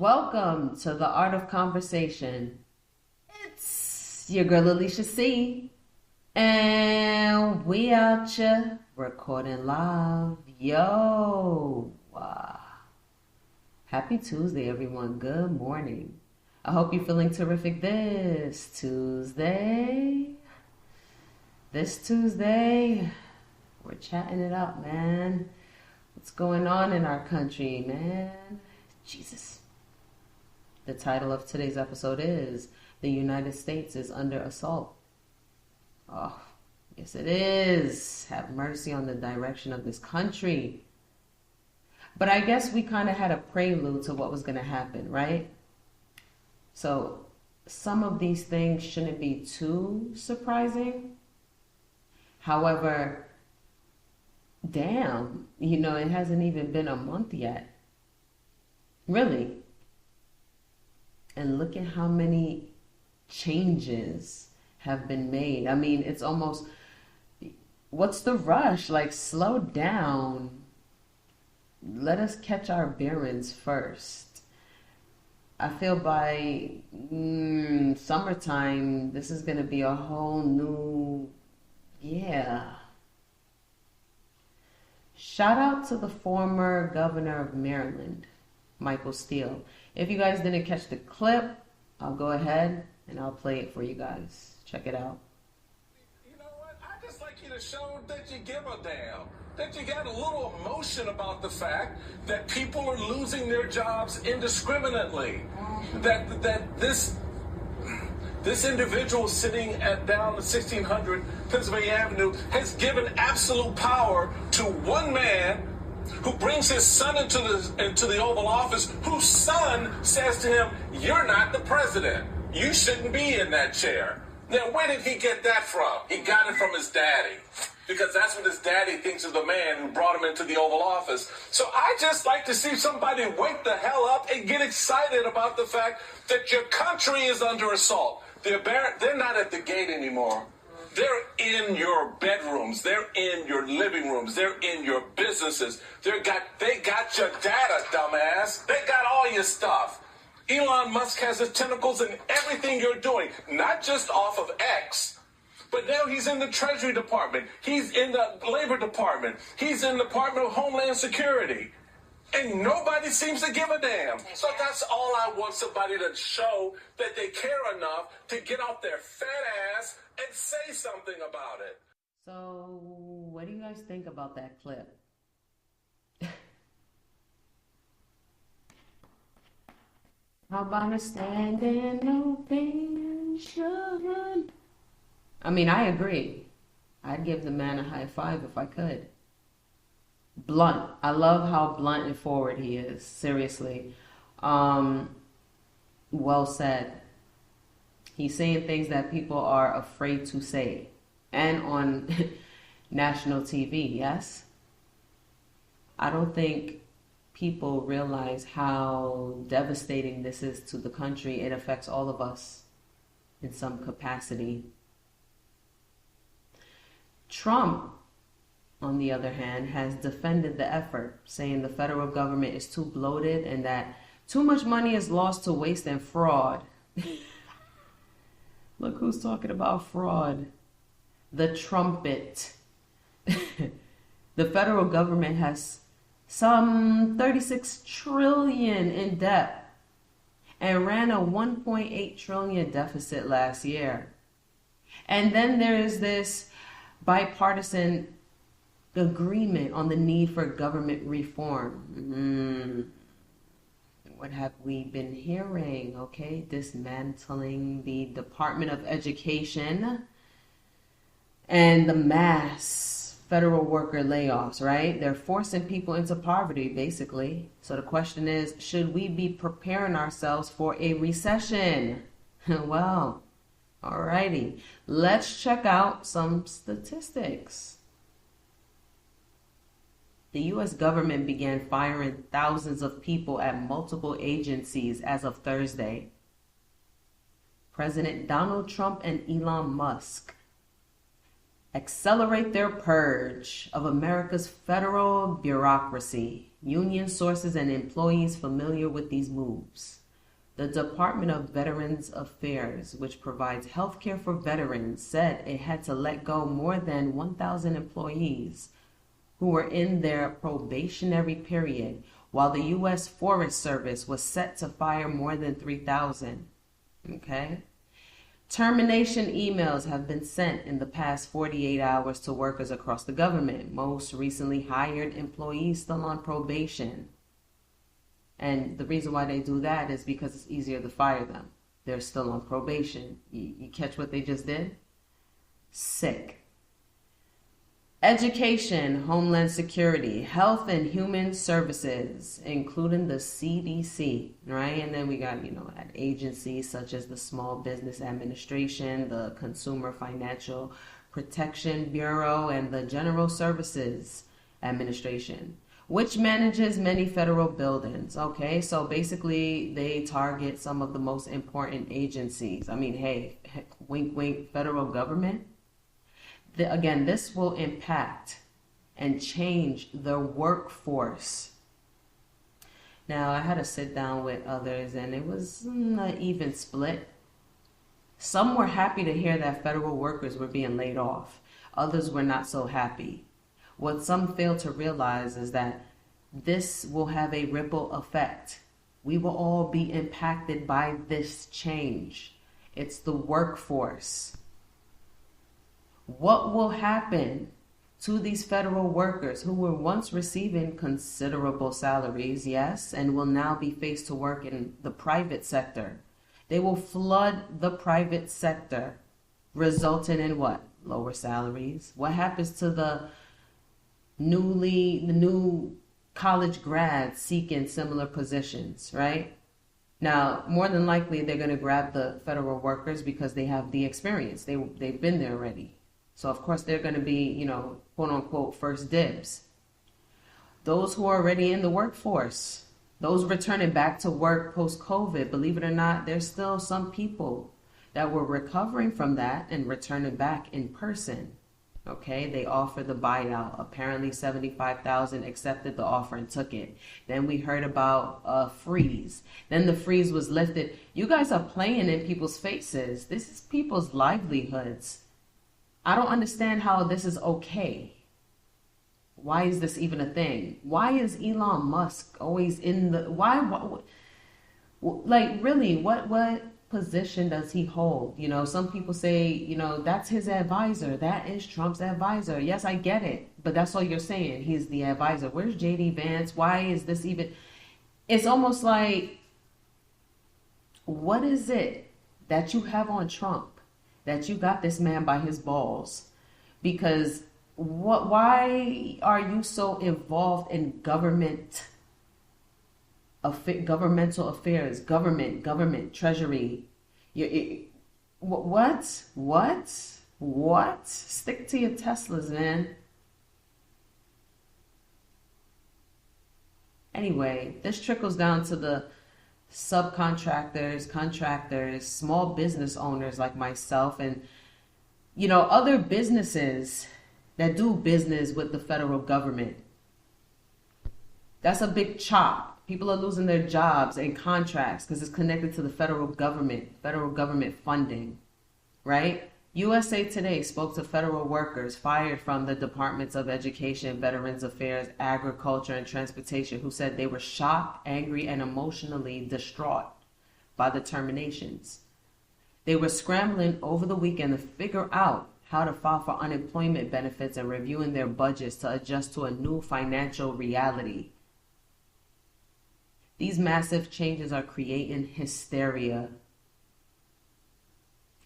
Welcome to the Art of Conversation. It's your girl Alisha C. And we out here recording live. Yo. Happy Tuesday, everyone. Good morning. I hope you're feeling terrific this Tuesday. We're chatting it up, man. What's going on in our country, man? Jesus. The title of today's episode is The United States is Under Assault. Oh, yes it is. Have mercy on the direction of this country. But I guess we kind of had a prelude to what was going to happen, right? So some of these things shouldn't be too surprising. However, damn, it hasn't even been a month yet. Really. And look at how many changes have been made. I mean, it's almost, what's the rush? Like, slow down. Let us catch our bearings first. I feel by summertime, this is going to be a whole new, Shout out to the former governor of Maryland, Michael Steele. If you guys didn't catch the clip, I'll go ahead and I'll play it for you guys. Check it out. You know what? I just like you to show that you give a damn. That you got a little emotion about the fact that people are losing their jobs indiscriminately. That this individual sitting down at 1600 Pennsylvania Avenue has given absolute power to one man who brings his son into the Oval Office, whose son says to him, "You're not the president. You shouldn't be in that chair." Now, where did he get that from? He got it from his daddy, because that's what his daddy thinks of the man who brought him into the Oval Office. So I just like to see somebody wake the hell up and get excited about the fact that your country is under assault. They're not at the gate anymore. They're in your bedrooms. They're in your living rooms. They're in your businesses. They got your data, dumbass. They got all your stuff. Elon Musk has his tentacles in everything you're doing, not just off of X, but now he's in the Treasury Department. He's in the Labor Department. He's in the Department of Homeland Security. And nobody seems to give a damn. So that's all I want, somebody to show that they care enough to get off their fat ass and say something about it. So, what do you guys think about that clip? How about a standing ovation? I mean, I agree. I'd give the man a high five if I could. Blunt. I love how blunt and forward he is. Seriously. Well said. He's saying things that people are afraid to say. And on national TV, yes? I don't think people realize how devastating this is to the country. It affects all of us in some capacity. Trump, on the other hand, has defended the effort, saying the federal government is too bloated and that too much money is lost to waste and fraud. Look who's talking about fraud. The trumpet. The federal government has some 36 trillion in debt and ran a 1.8 trillion deficit last year. And then there is this bipartisan agreement on the need for government reform. What have we been hearing? Okay, dismantling the Department of Education and the mass federal worker layoffs, right? They're forcing people into poverty, basically. So the question is, should we be preparing ourselves for a recession? Well, alrighty. Let's check out some statistics. The U.S. government began firing thousands of people at multiple agencies as of Thursday. President Donald Trump and Elon Musk accelerate their purge of America's federal bureaucracy. Union sources and employees familiar with these moves. The Department of Veterans Affairs, which provides health care for veterans, said it had to let go more than 1,000 employees who were in their probationary period, while the U.S. Forest Service was set to fire more than 3,000. Okay? Termination emails have been sent in the past 48 hours to workers across the government, most recently hired employees still on probation. And the reason why they do that is because it's easier to fire them. They're still on probation. You catch what they just did? Sick. Education, Homeland Security, Health and Human Services, including the CDC, right? And then we got, at agencies such as the Small Business Administration, the Consumer Financial Protection Bureau, and the General Services Administration, which manages many federal buildings. Okay, so basically they target some of the most important agencies. I mean, hey, wink, wink, federal government. Again, this will impact and change the workforce. Now, I had to sit down with others, and it was an even split. Some were happy to hear that federal workers were being laid off. Others were not so happy. What some fail to realize is that this will have a ripple effect. We will all be impacted by this change. It's the workforce. What will happen to these federal workers who were once receiving considerable salaries, yes, and will now be faced to work in the private sector? They will flood the private sector, resulting in what? Lower salaries. What happens to the new college grads seeking similar positions, right? Now, more than likely, they're going to grab the federal workers because they have the experience. They've been there already. So, of course, they're going to be, quote unquote, first dibs. Those who are already in the workforce, those returning back to work post-COVID, believe it or not, there's still some people that were recovering from that and returning back in person. Okay, they offered the buyout. Apparently 75,000 accepted the offer and took it. Then we heard about a freeze. Then the freeze was lifted. You guys are playing in people's faces. This is people's livelihoods. I don't understand how this is okay. Why is this even a thing? Why is Elon Musk always in the... Really, what position does he hold? Some people say, that's his advisor. That is Trump's advisor. Yes, I get it. But that's all you're saying. He's the advisor. Where's JD Vance? Why is this even... It's almost like, what is it that you have on Trump that you got this man by his balls? Because why are you so involved in governmental affairs, government, treasury? What? Stick to your Teslas, man. Anyway, this trickles down to the subcontractors, contractors, small business owners like myself, and other businesses that do business with the federal government. That's a big chop. People are losing their jobs and contracts because it's connected to the federal government funding, right? USA Today spoke to federal workers fired from the Departments of Education, Veterans Affairs, Agriculture, and Transportation who said they were shocked, angry, and emotionally distraught by the terminations. They were scrambling over the weekend to figure out how to file for unemployment benefits and reviewing their budgets to adjust to a new financial reality. These massive changes are creating hysteria,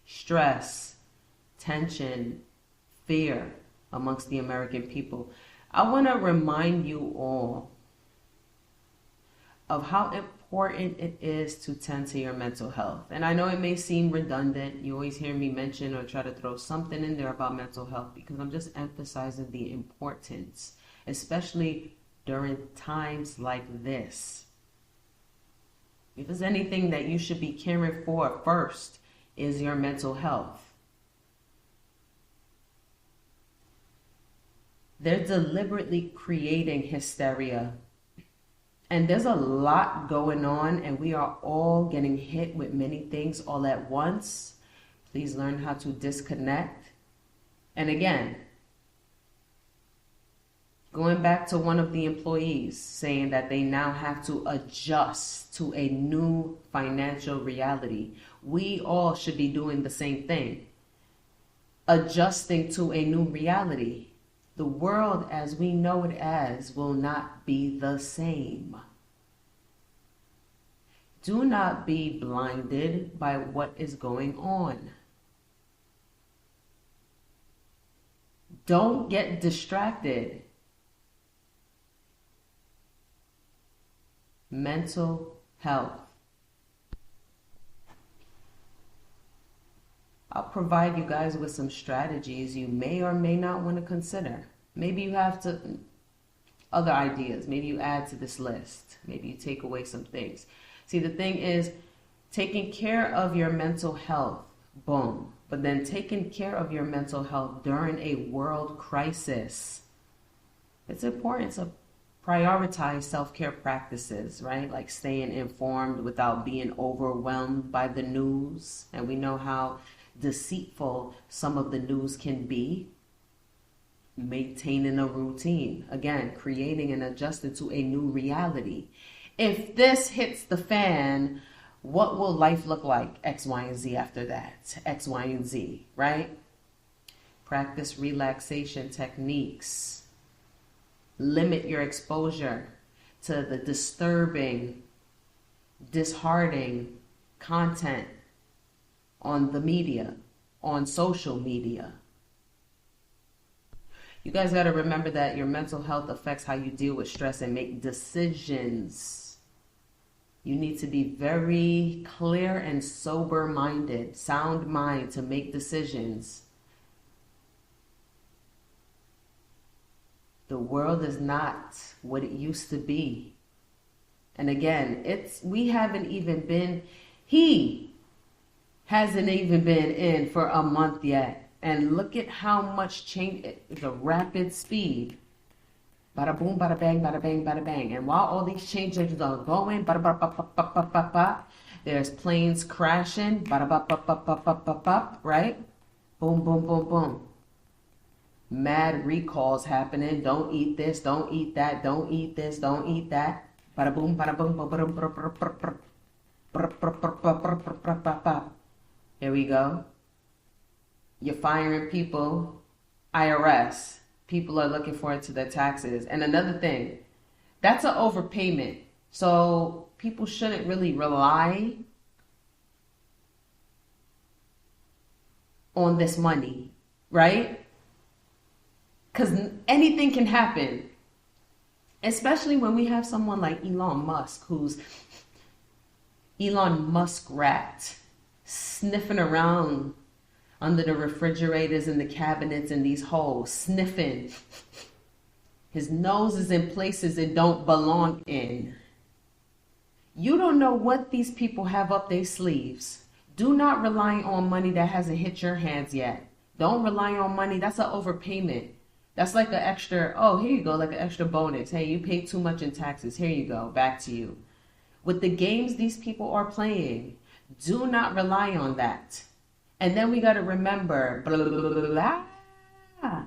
stress, tension, fear amongst the American people. I want to remind you all of how important it is to tend to your mental health. And I know it may seem redundant. You always hear me mention or try to throw something in there about mental health because I'm just emphasizing the importance, especially during times like this. If there's anything that you should be caring for first is your mental health. They're deliberately creating hysteria And there's a lot going on, and we are all getting hit with many things all at once. Please learn how to disconnect. And again, going back to one of the employees saying that they now have to adjust to a new financial reality. We all should be doing the same thing. Adjusting to a new reality. The world as we know it as will not be the same. Do not be blinded by what is going on. Don't get distracted. Mental health. I'll provide you guys with some strategies you may or may not want to consider. Maybe you have other ideas. Maybe you add to this list. Maybe you take away some things. See, the thing is, taking care of your mental health, boom. But then taking care of your mental health during a world crisis. It's important to prioritize self-care practices, right? Like staying informed without being overwhelmed by the news. And we know how deceitful some of the news can be. Maintaining a routine. Again, creating and adjusting to a new reality. If this hits the fan, what will life look like? X, Y, and Z after that. X, Y, and Z, right? Practice relaxation techniques. Limit your exposure to the disturbing, disheartening content on the media, on social media. You guys got to remember that your mental health affects how you deal with stress and make decisions. You need to be very clear and sober-minded, sound mind to make decisions. The world is not what it used to be. And again, he hasn't even been in for a month yet. And look at how much change, the rapid speed. Bada boom, bada bang, bada bang, bada bang. And while all these changes are going, bada ba ba ba ba ba ba ba, there's planes crashing, bada ba ba ba ba ba ba ba, right? Boom, boom, boom, boom. Mad recalls happening. Don't eat this, don't eat that, don't eat this, don't eat that. Bada boom, bada boom, bada boom. Here we go. You're firing people. IRS. People are looking forward to their taxes. And another thing, that's an overpayment. So people shouldn't really rely on this money, right? Because anything can happen. Especially when we have someone like Elon Musk, who's Elon Muskrat, sniffing around under the refrigerators and the cabinets and these holes, sniffing. His nose is in places it don't belong in. You don't know what these people have up their sleeves. Do not rely on money that hasn't hit your hands yet. Don't rely on money. That's an overpayment. That's like an extra, oh, here you go, like an extra bonus. Hey, you paid too much in taxes. Here you go, back to you. With the games these people are playing, do not rely on that. And then we got to remember, blah, blah, blah, blah.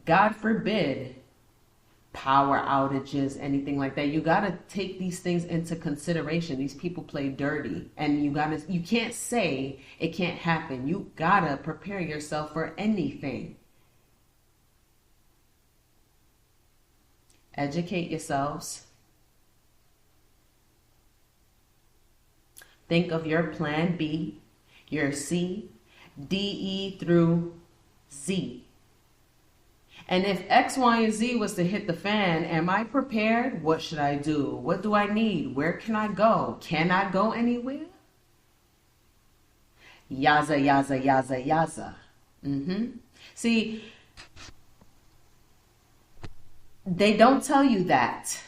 God forbid, power outages, anything like that. You got to take these things into consideration. These people play dirty, and you can't say it can't happen. You got to prepare yourself for anything. Educate yourselves. Think of your plan B, your C, D, E through Z. And if X, Y, and Z was to hit the fan, am I prepared? What should I do? What do I need? Where can I go? Can I go anywhere? Yaza, yaza, yaza, yaza. See, they don't tell you that.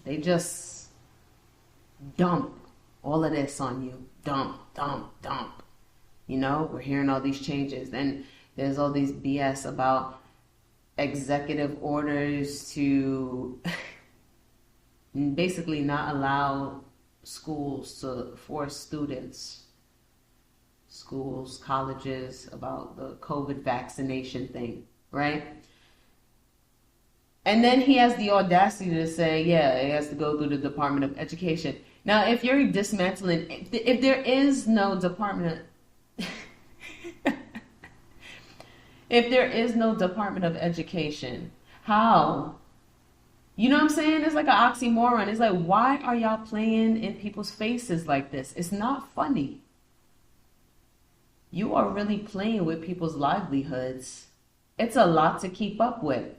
They just dump all of this on you. Dump, dump, dump. You know, we're hearing all these changes. Then there's all these BS about executive orders to and basically not allow schools to force students, schools, colleges, about the COVID vaccination thing, right? And then he has the audacity to say, yeah, it has to go through the Department of Education. Now, if you're dismantling, if there is no Department of, if there is no Department of Education, how? You know what I'm saying? It's like an oxymoron. It's like, why are y'all playing in people's faces like this? It's not funny. You are really playing with people's livelihoods. It's a lot to keep up with.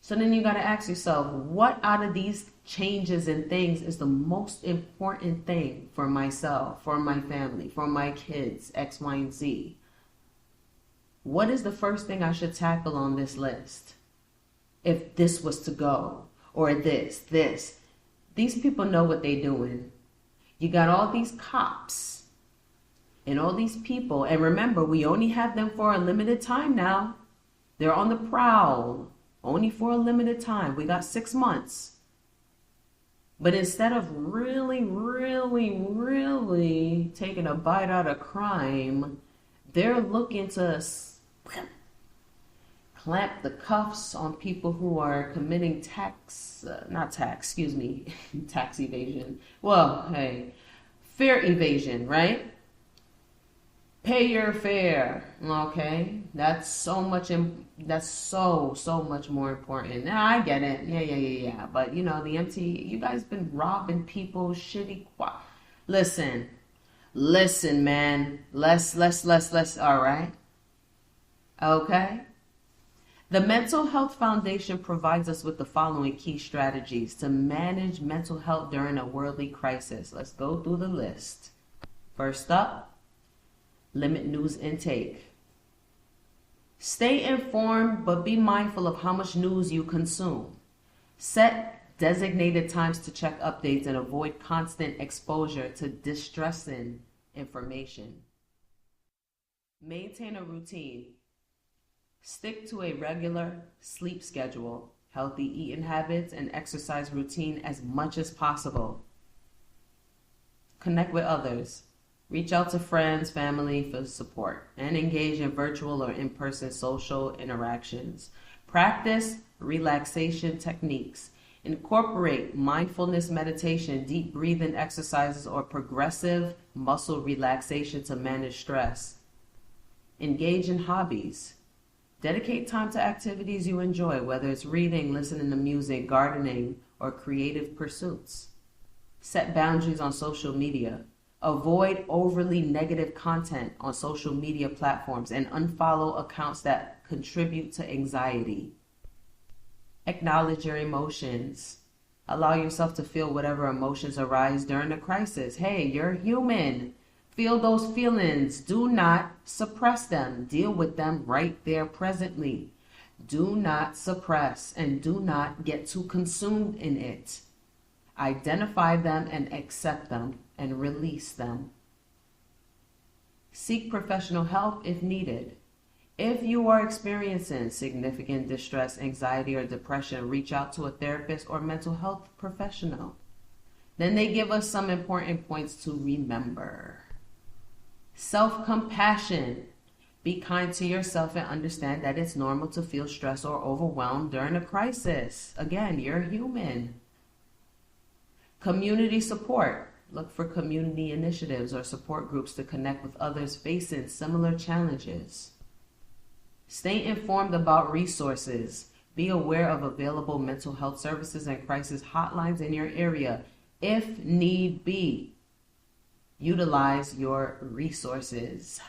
So then you got to ask yourself, what out of these changes and things is the most important thing for myself, for my family, for my kids, X, Y, and Z? What is the first thing I should tackle on this list? If this was to go, or this. These people know what they're doing. You got all these cops and all these people. And remember, we only have them for a limited time now. They're on the prowl. Only for a limited time. We got 6 months. But instead of really taking a bite out of crime, they're looking to clamp the cuffs on people who are committing tax evasion. Well, hey, fare evasion, right? Pay your fare, okay? That's so much more important. Now, I get it. Yeah. But, you know, the you guys been robbing people, shitty. Listen, man. Less, all right? Okay? The Mental Health Foundation provides us with the following key strategies to manage mental health during a worldly crisis. Let's go through the list. First up, limit news intake. Stay informed, but be mindful of how much news you consume. Set designated times to check updates and avoid constant exposure to distressing information. Maintain a routine. Stick to a regular sleep schedule, healthy eating habits, and exercise routine as much as possible. Connect with others. Reach out to friends, family for support, and engage in virtual or in-person social interactions. Practice relaxation techniques. Incorporate mindfulness meditation, deep breathing exercises, or progressive muscle relaxation to manage stress. Engage in hobbies. Dedicate time to activities you enjoy, whether it's reading, listening to music, gardening, or creative pursuits. Set boundaries on social media. Avoid overly negative content on social media platforms and unfollow accounts that contribute to anxiety. Acknowledge your emotions. Allow yourself to feel whatever emotions arise during a crisis. Hey, you're human. Feel those feelings. Do not suppress them. Deal with them right there presently. Do not suppress and do not get too consumed in it. Identify them and accept them and release them. Seek professional help if needed. If you are experiencing significant distress, anxiety, or depression, reach out to a therapist or mental health professional. Then they give us some important points to remember. Self-compassion. Be kind to yourself and understand that it's normal to feel stressed or overwhelmed during a crisis. Again, you're human. Community support. Look for community initiatives or support groups to connect with others facing similar challenges. Stay informed about resources. Be aware of available mental health services and crisis hotlines in your area. If need be, utilize your resources.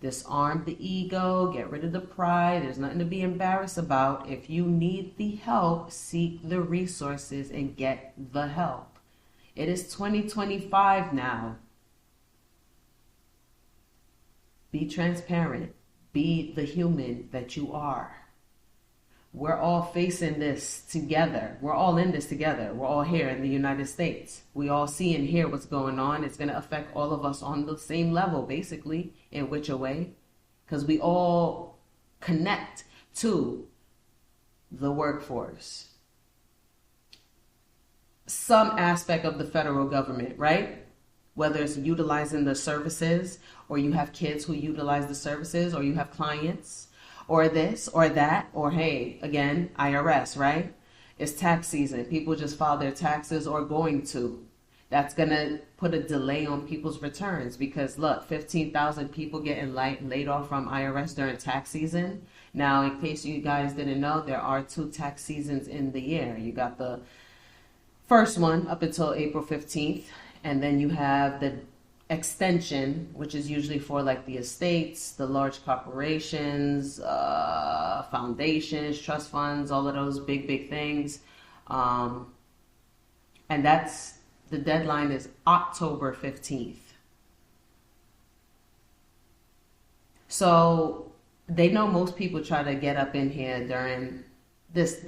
Disarm the ego, get rid of the pride. There's nothing to be embarrassed about. If you need the help, seek the resources and get the help. It is 2025 now. Be transparent. Be the human that you are. We're all facing this together. We're all in this together. We're all here in the United States. We all see and hear what's going on. It's going to affect all of us on the same level, basically, in which a way? Because we all connect to the workforce. some aspect of the federal government, right? Whether it's utilizing the services, or you have kids who utilize the services, or you have clients, or this or that, or hey, again, IRS, right? It's tax season. People just file their taxes or going to. That's going to put a delay on people's returns because look, 15,000 people getting laid off from IRS during tax season. Now, in case you guys didn't know, there are 2 tax seasons in the year. You got the first one up until April 15th, and then you have the extension, which is usually for like the estates, the large corporations, foundations, trust funds, all of those big things. And that's, the deadline is October 15th. So they know most people try to get up in here during this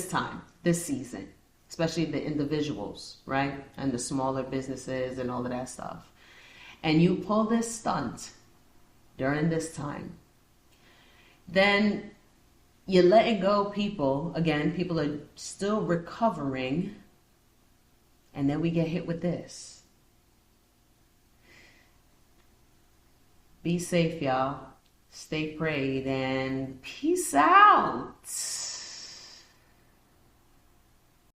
time, this season, especially the individuals, right? And the smaller businesses and all of that stuff. And you pull this stunt during this time, then you're letting go people. Again, people are still recovering. And then we get hit with this. Be safe, y'all. Stay prayed and peace out.